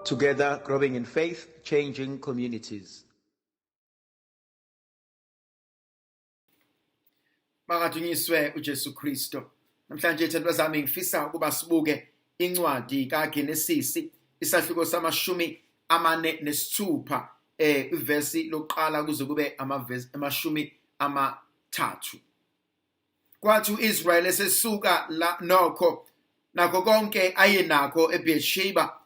Together, growing in faith, changing communities. Makadunyiswe uJesu Kristo. Namhlanje thandwa zami ngifisa ukuba sibuke incwadi kaGenesise isahluko sama-46 ivesi lokuqala kuze kube amavesi ama-30. Kwathi uIsrayeli esesuka nakho konke ayenakho eBheersheba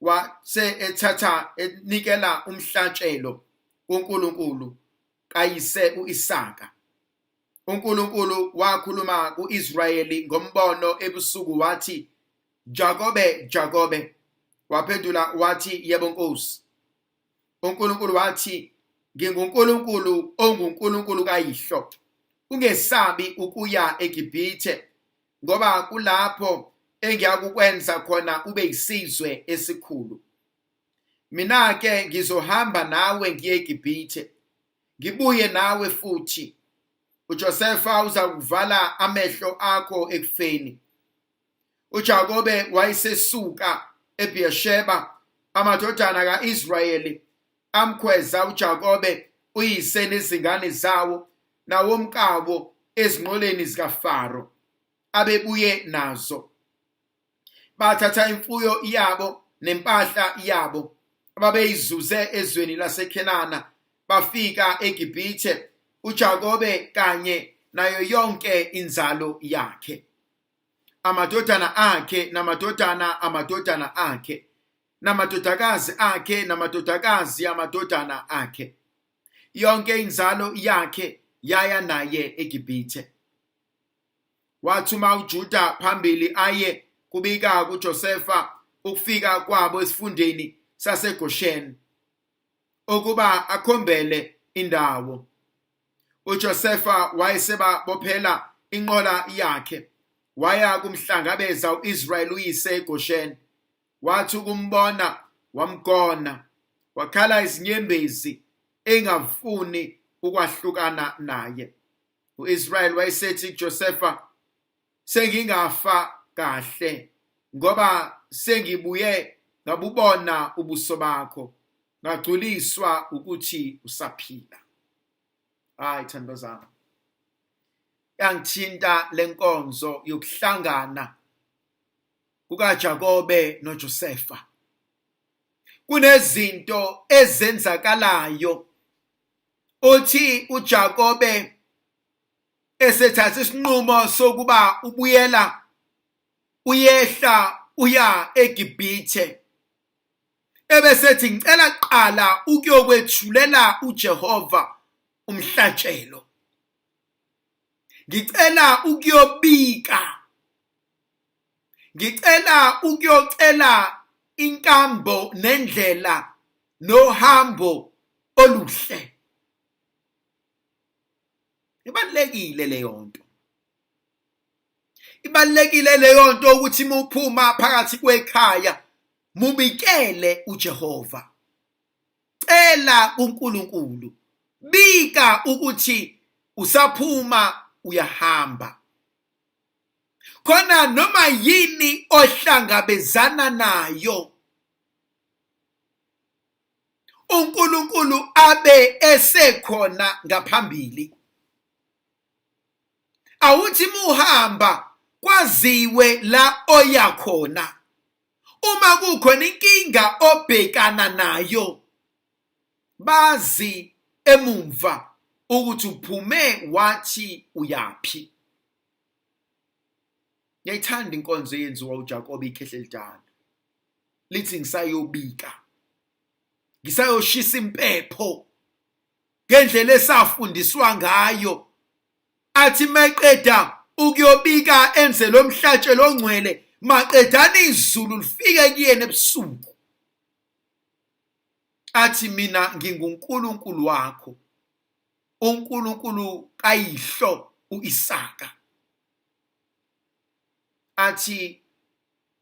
wase ethatha enikela umhlatshelo kuNkulunkulu kayise uIsaka. uNkulunkulu wakhuluma kuIsrayeli ngombono ebusuku wathi, "Jakobe, Jakobe." Waphendula wathi, "Yebo Nkosi." uNkulunkulu wathi, "NginguNkulunkulu onguNkulunkulu kayihlo. Ungesabi ukuya eGibhithe, ngoba kulapho engiyakukwenza khona ube yisizwe esikhulu. Mina-ke ngizohamba nawe ngiye eGibhithe, ngibuye nawe futhi. UJosefa uzakuvala amehlo akho ekufeni." uJakobe wayesesuka eBheersheba, amadodana kaIsrayeli amkhweza uJakobe uyise nezingane zawo nawomkabo ezinqoleni zikaFaro, abebuye nazo. Bathatha imfuyo yabo nempahla yabo ababeyizuze ezweni laseKhenana, bafika eGibhithe, uJakobe kanye nayo yonke inzalo yakhe, amadodana akhe namadodana akhe, namadodakazi akhe namadodakazi amadodana akhe. Yonke inzalo yakhe yaya naye eGibhithe. Wathuma uJuda phambili aye kubika kuJosefa ukufika kwabo esifundeni saseGosheni, ukuba akhombele indawo. uJosefa wayesebabophela inqola yakhe, waya kumhlangabeza uIsrayeli uyise eGosheni. Wathi ukumbona wamgona, wakhala izinyembezi engafuni ukwahlukana naye. uIsrayeli wayesethi kuJosefa, "Sengingafa kahle, ngoba sengibuye ngabubona ubuso bakho, ngagculiswa ukuthi usaphila." Hayi thandwa zami, yangithinta lenkonzo yokuhlangana kukaJakobe noJosefa. Kunezinto ezenzakalayo uthi uJakobe esethatha isinqumo sokuba uyehla uya eGibhithe, ebesethi ngicela kuqala ukuyokwethulela uJehova umhlatshelo. Ngicela ukuyobika, ngicela ukuyocela inkambo nendlela nohambo oluhle. Ibalekile leyo nto. Ibalekile leyo nto ukuthi muphuma phakathi kwekhaya mubikele uJehova. Cela uNkulunkulu, bika ukuthi usaphuma uyahamba. Khona noma yini ohlangabezana nayo, uNkulunkulu abe esekhona ngaphambili. Awuthi muhamba kwaziwe la oya khona. Uma kukhona inkinga obhekana nayo, bazi emumva ukuthi uphume wathi uyaphi. Ngiyayithanda inkonzo eyenziwa uJakobe ikhehlelidala. Lithi ngisayobika, ngisayoshisa impepho ngendlela esafundiswa ngayo. Athi maqeda ukuyobika enze lo mhlatshelo ongcwele, maqedana izulu lifike kuyena ebusuku. Athi mina nginguNkulunkulu wakho, uNkulunkulu kayihlo uIsaka. Athi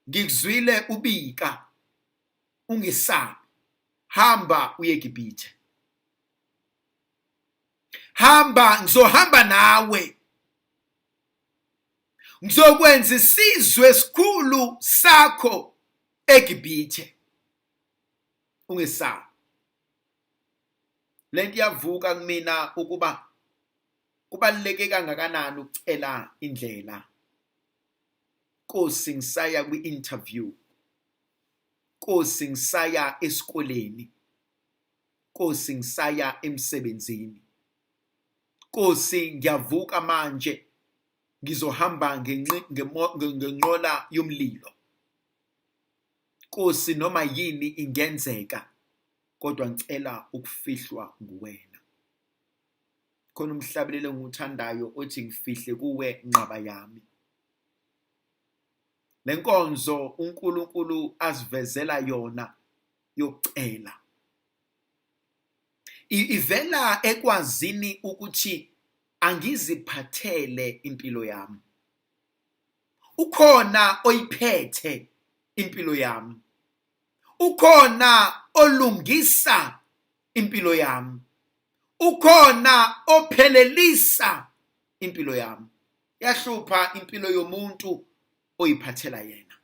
ngikuzwile ubika, ungesabi, hamba uye eGibhithe. Hamba, ngizohamba nawe. Ngizokwenza isizwe esikhulu sakho eGibhithe. ungesabi. Lento yavuka kumina ukuba kubaluleke kangakanani ukucela indlela. Nkosi ngisaya kwi-interview. Nkosi ngisaya esikoleni. Nkosi ngisaya emsebenzini. Nkosi ngiyavuka manje ngizohamba ngenqola yomlilo. Nkosi noma yini ingenzeka kodwa ngicela ukufihlwa nguwena. Khona umhlabelelo enguthandayo othi ngifihle kuwe nqaba yami. Lenkonzo uNkulunkulu asivezela yona yokucela. Ivela ekwazini ukuthi angiziphathele impilo yami. Ukhona oyiphethe impilo yami. Ukhona olungisa impilo yami. Ukhona ophelelisa impilo yami. Yahlupha impilo yomuntu oyiphathela yena.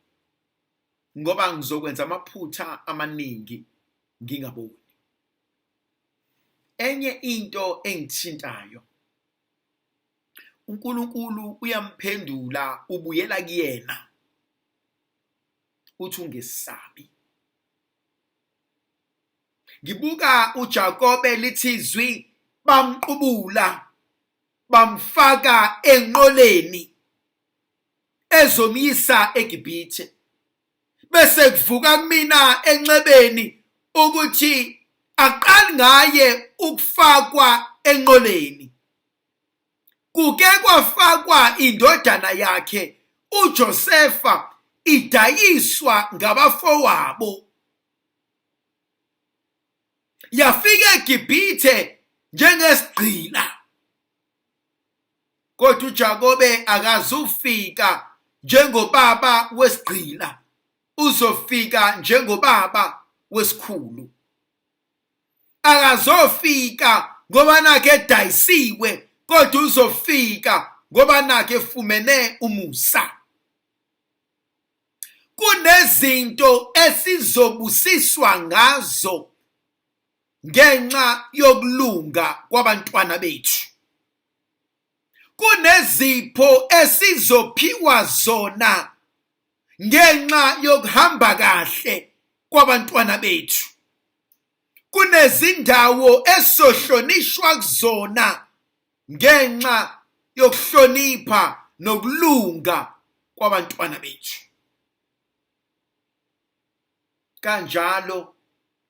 Ngoba ngizokwenza amaphutha amaningi ngingaboni. Enye into engithintayo, uNkulunkulu uyamphendula ubuyela kuyena. Uthi ungesabi. Ngibuka uJakobe lithi izwi bamqubula bamfaka enqoleni ezomyisa eGibhithe. Bese kuvuka kumina enxebeni ukuthi aqali ngaye ukufakwa enqoleni. Kuke kwafakwa indodana yakhe uJosefa idayiswa ngabafowabo. Yafika eGibhithe njengesigqila. Kodwa uJakobe akazufika njengobaba wesigqila. Uzofika njengobaba wesikhulu. Akazofika ngoba nakhe edayisiwe, kodwa uzofika ngoba nakhe efumene umusa. Kunezinto esizobusiswa ngazo ngenxa yokulunga kwabantwana bethu. Kunezipho esizophiwa zona ngenxa yokuhamba kahle kwabantwana bethu. Kunezindawo esohlonishwa kuzona ngenxa yokuhlonipha nokulunga kwabantwana bethu. Kanjalo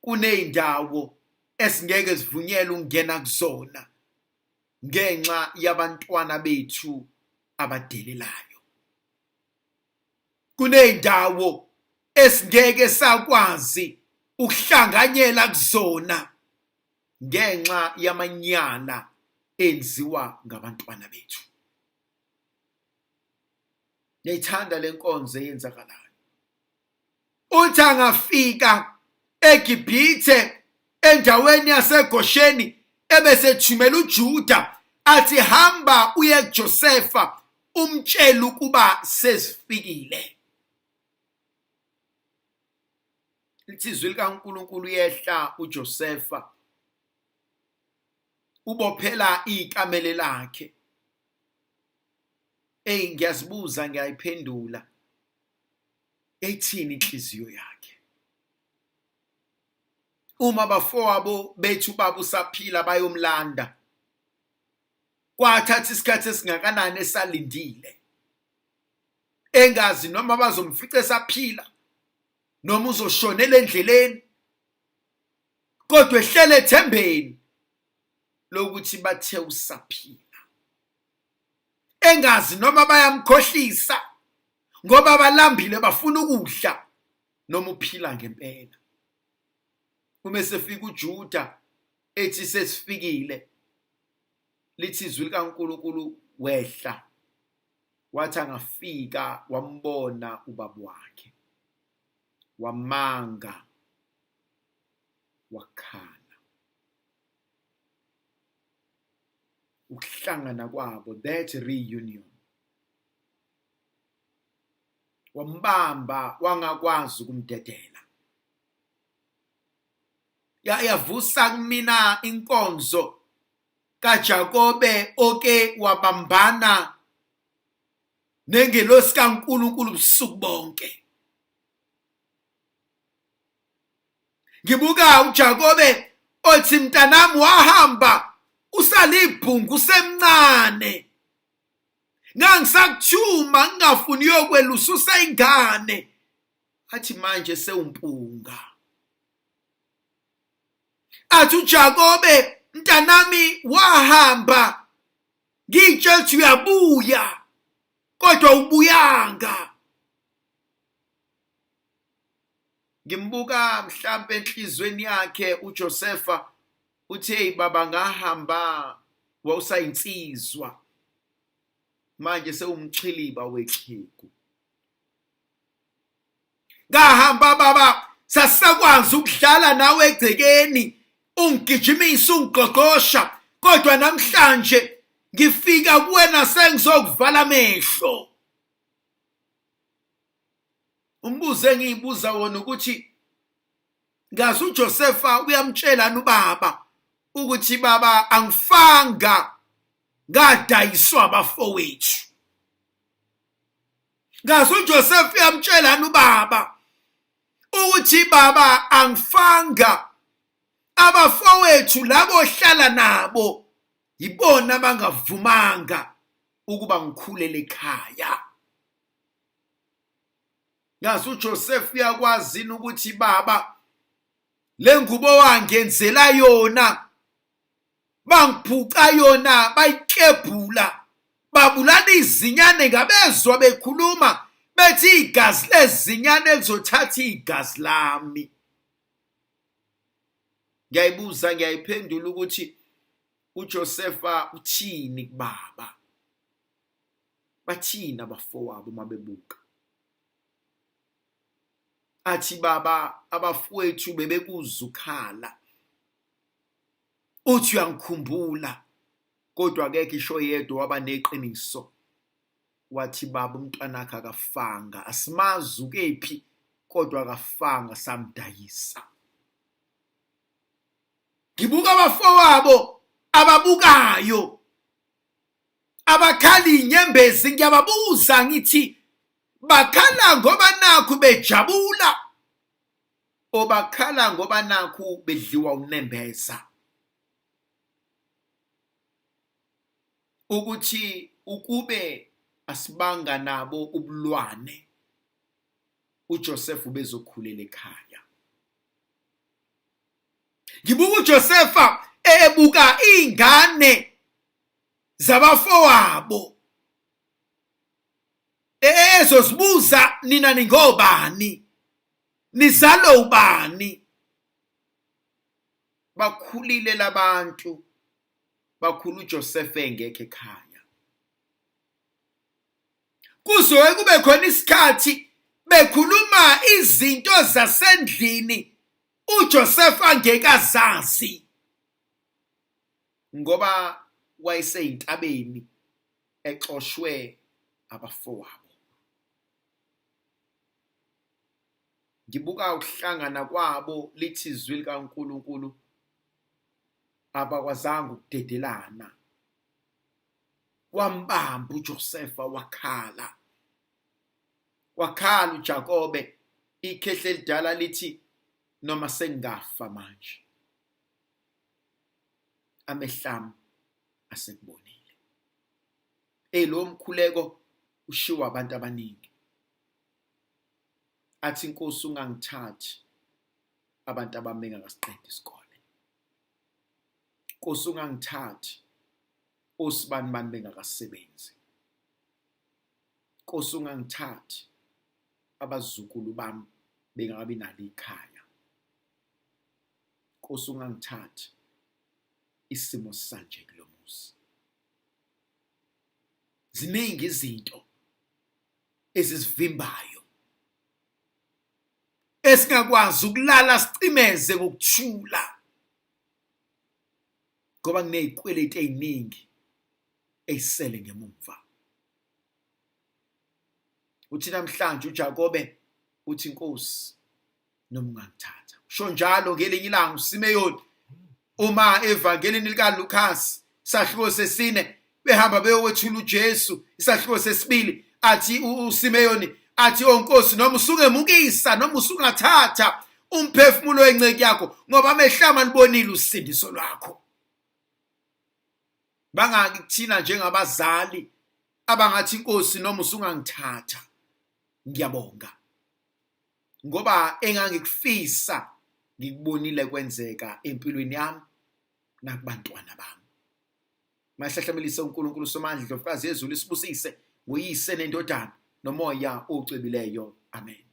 kuneyindawo esingeke sivunyelwe ukungena kuzona ngenxa yabantwana bethu abadelelayo. Kuneyindawo esingeke sakwazi ukuhlanganyela kuzona ngenxa yamanyala enziwa ngabantwana bethu. Ngiyithanda lenkonzo eyenzakalayo. Uthi angafika eGibhithe endaweni yaseGosheni ebesethumela uJuda athi hamba uye kuJosefa umtshele ukuba sesifikile. Lithi izwi likaNkulunkulu yehla uJosefa. Ubophela ikamela lakhe. Ngiyazibuza ngiyayiphendula. Ethini inhliziyo yakhe? Uma abafowabo bethu baba usaphila bayomlanda, kwathatha isikhathi esingakanani esalindile, engazi noma bazomfica esaphila noma uzoshonela endleleni, kodwa ehlele ethembeni lokuthi bathe usaphila. Engazi noma bayamkhohlisa ngoba balambile bafuna ukudla noma uphila ngempela. Uma sefika uJuda ethi sesifikile, lithi izwi likaNkulunkulu wehla, wathi angafika wambona ubaba wakhe, wamanga, wakhala. Ukuhlangana kwabo, that reunion. Wambamba wangakwazi ukumdedela. yavusa kumina inkonzo kaJakobe oke wabambana nengelosi kaNkulunkulu ubusuku bonke. Ngibuka uJakobe othi mntanami wahamba usalibhungu semncane, ngangisakuthuma ngingafuni uyokwelusa usayingane, athi manje sewumpunga. Athi uJakobe mntanami wahamba ngitshela ukuthi uyabuya kodwa ubuyanga. Ngimbuka mhlambe enhlizweni yakhe uJosefa uthi hey baba ngahamba wawusayinsizwa, manje sewumchiliba wexhegu. Ngahamba baba sasakwazi ukudlala nawe egcekeni, ungigijimisa ungigoqosha, kodwa namhlanje ngifika kuwena sengizokuvala amehlo. Umbuzo engiyibuza wona ukuthi ngazi uJosefa uyamtshelana ubaba ukuthi baba angifanga ngadayiswa abafowethu. Ngazi uJosefa uyamtshelana ubaba ukuthi baba angifanga, abafowethu labo ohlala nabo yibona bangavumanga ukuba ngikhulele ekhaya. Ngazi uJosefa uyakwazi ukuthi baba le ngubo wangenzela yona, bangiphuca yona, bayiklebhula, babulala izinyane ngabezwa bekhuluma bethi igazi lezinyane elizothatha igazi lami. Ngiyayibuza ngiyayiphendula ukuthi uJosefa uthini kubaba? Bathini abafowabo mabebuka? Athi baba abafowethu bebekuzukhala, uthi uyangikhumbula, kodwa akekho isho yedwa waba neqiniso. Wathi baba umntwanakhe akafanga, asimazi ukephi kodwa akafanga, samdayisa. Ngibuka abafowabo ababukayo, abakhala inyembezi, ngiyababuza ngithi bakhala ngoba nakhu bejabula o bakhala ngoba nakhu bedliwa unembeza? Ukuthi ukube asibanga nabo ubulwane uJosefa bezokhulela ekhaya. Ngibuka uJosefa ebuka ingane zabafowabo, ezozibuza nina ningobani, nizalo ubani. Bakhulile labantu, bakhulu uJosefa engekho ekhaya. Kuzoke kube khona isikhathi bekhuluma izinto zasendlini uJosefa ngekazazi, ngoba wayeseyintabeni exoshwe abafowabo. Ngibuka ukuhlangana kwabo lithi izwi likaNkulunkulu, abakwazanga ukudedelana. Wambamba uJosefa wakhala. Wakhala uJakobe, ikhehle elidala lithi noma sengafa manje amehlami asekubonile. Lo mkhuleko ushiwa abantu abaningi. Athi Nkosi ungangithathi abantu abami ngasiqeda isikole. Nkosi ungangithathi osibani bani bengakasebenzi. Nkosi ungangithathi abazukulu bami bengakabi nalo ikhaya. Nkosi ungangithathi isimo sanje kulomuzi. Ziningi izinto ezisivimbayo, esingakwazi ukulala sicimeze ngokuthula ngoba kunezikweleti eziningi ezisele ngemuva. Uthi namhlanje uJakobe uthi Nkosi noma ungangithatha njalo ngelinye ilanga uSimeyoni uma evangelini likaLukas isahluko sesine behamba beyowethula uJesu isahluko sesibili athi uSimeyoni athi oNkosi noma usungemukisa noma usungathatha umphefumulo wenceki yakho ngoba amehlama libonile usindiso lwakho. Bangaki kuthina njengabazali abangathi Nkosi noma usungangithatha ngiyabonga ngoba engangikufisa ngikubonile kwenzeka empilweni yami nakubantwana bami. Mahlahlamelise uNkulunkulu Somandla Ndlovukazi yezulu isibusise nguyise nendodana nomoya ocwebileyo. Amen.